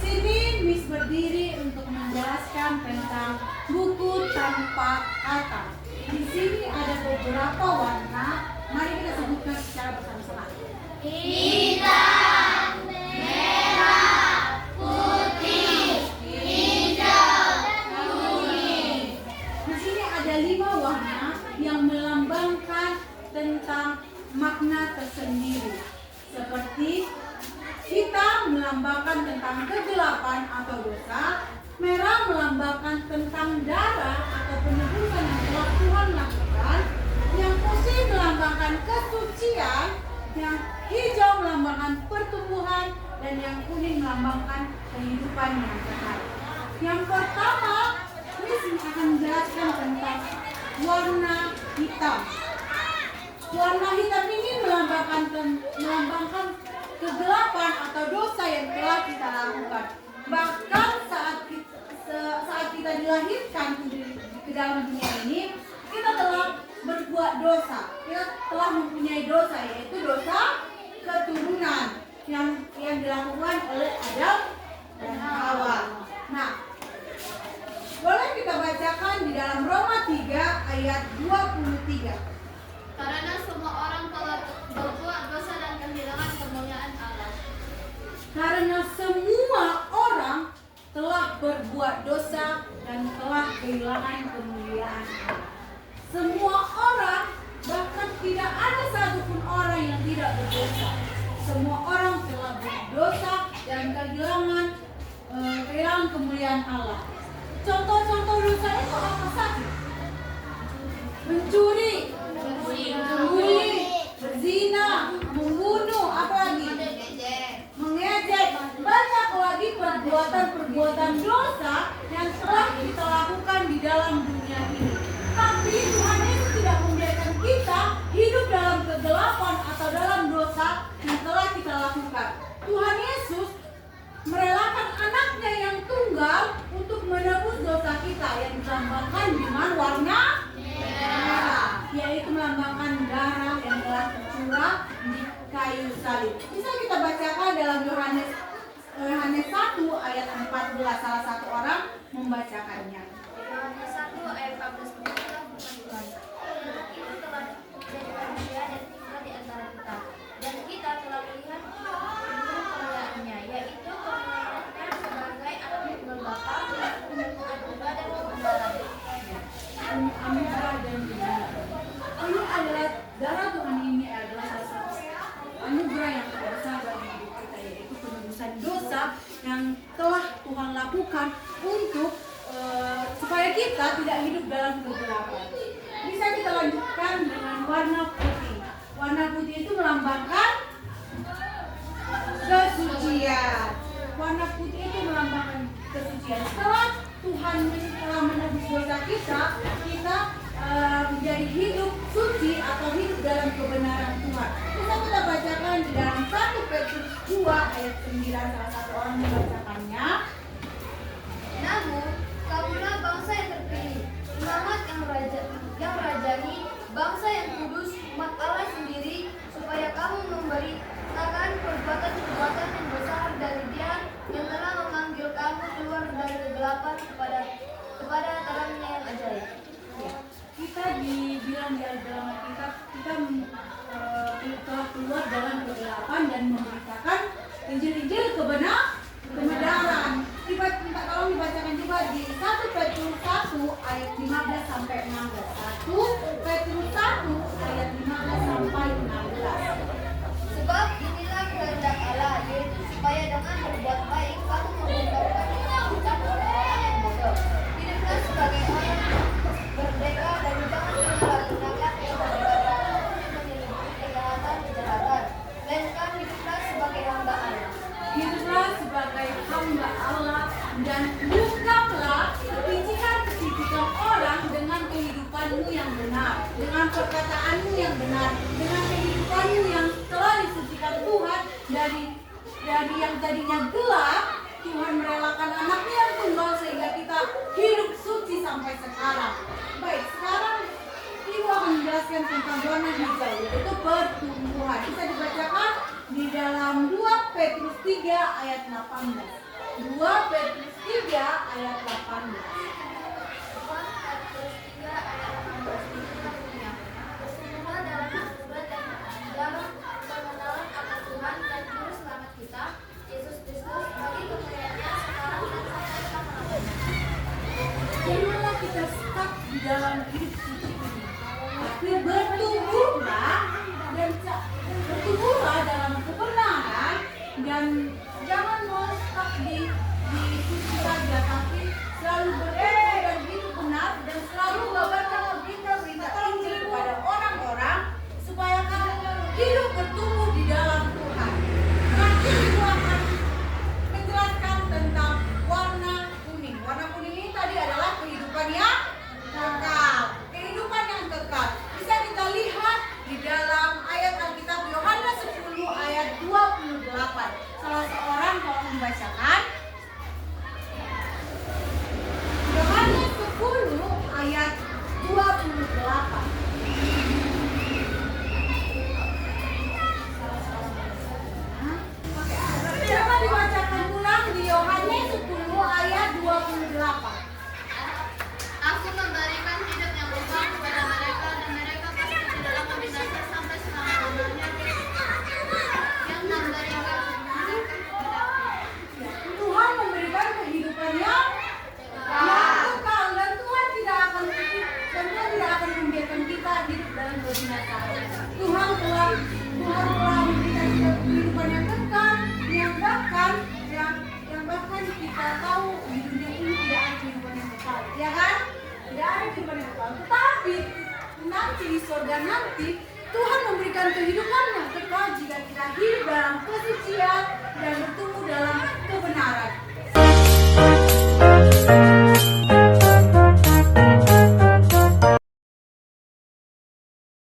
sini Miss berdiri untuk menjelaskan tentang buku tanpa kata. Di sini ada beberapa warna. Mari kita sebutkan secara bersama-sama. Hitam, merah, putih, hijau, kuning. Di sini ada 5 warna yang melambangkan tentang makna tersendiri. Seperti hitam melambangkan tentang kegelapan atau dosa, merah melambangkan tentang darah atau penebusan yang telah Tuhan lakukan, yang putih melambangkan kesucian, yang hijau melambangkan pertumbuhan, dan yang kuning melambangkan kehidupan yang kekal. Yang pertama, Miss akan menjelaskan tentang warna hitam. Warna hitam ini melambangkan kegelapan atau dosa yang telah kita lakukan. Bahkan saat kita dilahirkan ke dalam dunia ini, kita telah berbuat dosa. Kita telah mempunyai dosa, yaitu dosa keturunan yang dilakukan oleh Adam dan Hawa. Nah, boleh kita bacakan di dalam Roma 3 ayat 23. Karena semua orang telah berbuat dosa dan kehilangan kemuliaan Allah. Karena semua orang telah berbuat dosa dan telah kehilangan kemuliaan Allah. Semua orang, bahkan tidak ada satupun orang yang tidak berdosa. Semua orang telah berdosa dan kehilangan kemuliaan Allah. Contoh-contoh dosa itu apa saja? Mencuri, membuli, berzina, membunuh, apa lagi? Mengejek. Banyak lagi perbuatan-perbuatan dosa yang telah kita lakukan di dalam dunia ini. Tapi Tuhan Yesus tidak membiarkan kita hidup dalam kegelapan atau dalam dosa yang telah kita lakukan. Tuhan Yesus merelakan anaknya yang tunggal untuk menebus dosa kita, yang dilambangkan dengan warna merah, yaitu melambangkan darah yang telah tercurah di kayu salib. Bisa kita bacakan dalam Yohanes 1 ayat 14. Salah satu orang membacakannya. Yohanes 1 ayat 14 berkata, Tuhan itu telah menjadi manusia dan tinggal di antara kita, dan kita telah melihat kemuliaannya, yaitu kemuliaannya sebagai anak tunggal Bapa, anugerah dan kebenaran. Anugerah dan kebenaran. Ini adalah darah Tuhan, ini adalah salah satu anugerah yang terbesar bagi hidup kita, yaitu penebusan dosa yang telah Tuhan lakukan untuk supaya kita tidak hidup dalam kegelapan. Bisa kita lanjutkan dengan warna putih. Warna putih itu melambangkan kesucian. Warna putih itu melambangkan kesucian. Setelah Tuhan telah menebus dosa kita, kita menjadi hidup suci atau hidup dalam kebenaran Tuhan. Bisa kita bacakan di dalam 1 Petrus 2 ayat 9. Salah satu orang membacakannya. Namun, kamulah bangsa yang terpilih, umat yang rajani, bangsa yang kudus, umat Allah sendiri, supaya kamu memberitakan perbuatan-perbuatan yang besar dari Dia yang telah memanggil kamu keluar dari kegelapan kepada terangnya yang ajaib. Ya, kita dibilang di dalam Alkitab kita telah keluar dalam kegelapan dan memberitakan Injil-Injil kebenaran. Kita tolong dibacakan juga di 1 Petrus 1 ayat 15 sampai 16. 1 Petrus 1 ayat 15 sampai 16. Sebab inilah kehendak Allah, yaitu supaya dengan berbuat baik kamu memberitakan bukan orang yang bodoh. Hiduplah sebagai orang merdeka dan jangan menyalahgunakan kebenaran untuk menyelidiki kejahatan, melainkan hiduplah sebagai hamba Allah. Hiduplah sebagai hamba Allah dan bukanlah kepicikan orang dengan kehidupanmu yang benar, dengan perkataanmu yang benar, dengan kehidupanmu yang telah disucikan Tuhan dari yang tadinya gelap. Tuhan merelakan anaknya yang tunggal sehingga kita hidup suci sampai sekarang. Baik, sekarang Ibu akan menjelaskan tentang warna hijau, yaitu pertumbuhan. Bisa dibacakan di dalam 2 Petrus 3 ayat 18. 2 Petrus 3 ayat 18. Bersungguhlah dalam anugerah dan dalam pengenalan akan Tuhan dan Juru Selamat kita, Yesus Kristus, bagi kemuliaannya sekarang dan sampai selama-lamanya. Janganlah kita stuck di dalam hidup suci ini, tapi bertumbuhlah dalam kebenaran, dan jangan mau stuck di suci saja, tapi selalu bertumbuh dan hidup benar, dan selalu mengabarkan berita-berita Injil kepada orang-orang supaya kamu hidup bertumbuh di dalam Tuhan. Nanti itu akan menjelaskan tentang warna kuning. Warna kuning ini tadi adalah kehidupan yang kekal. Kehidupan yang kekal. Bisa kita lihat di dalam ayat Alkitab Yohanes 10 ayat 28. Salah seorang tolong membacakan. Yohanes 10 ayat 28. Coba dibacakan ulang di Yohanes 10 ayat 28. Aku memberikan hidup yang kekal kepada mereka dan mereka pasti tidak akan binasa sampai selama-lamanya. Yang memberikan Tuhan memberikan kehidupan yang kekal, dan Tuhan tidak akan membiarkan kita hidup dalam kebinasaan. Tuhan telah memberikan kita kehidupan yang kekal, yang bahkan kita tahu di dunia ini tidak ada kehidupan yang kekal, ya kan? Tidak ada kehidupan yang kekal. Tetapi nanti di surga nanti Tuhan memberikan kehidupan yang kekal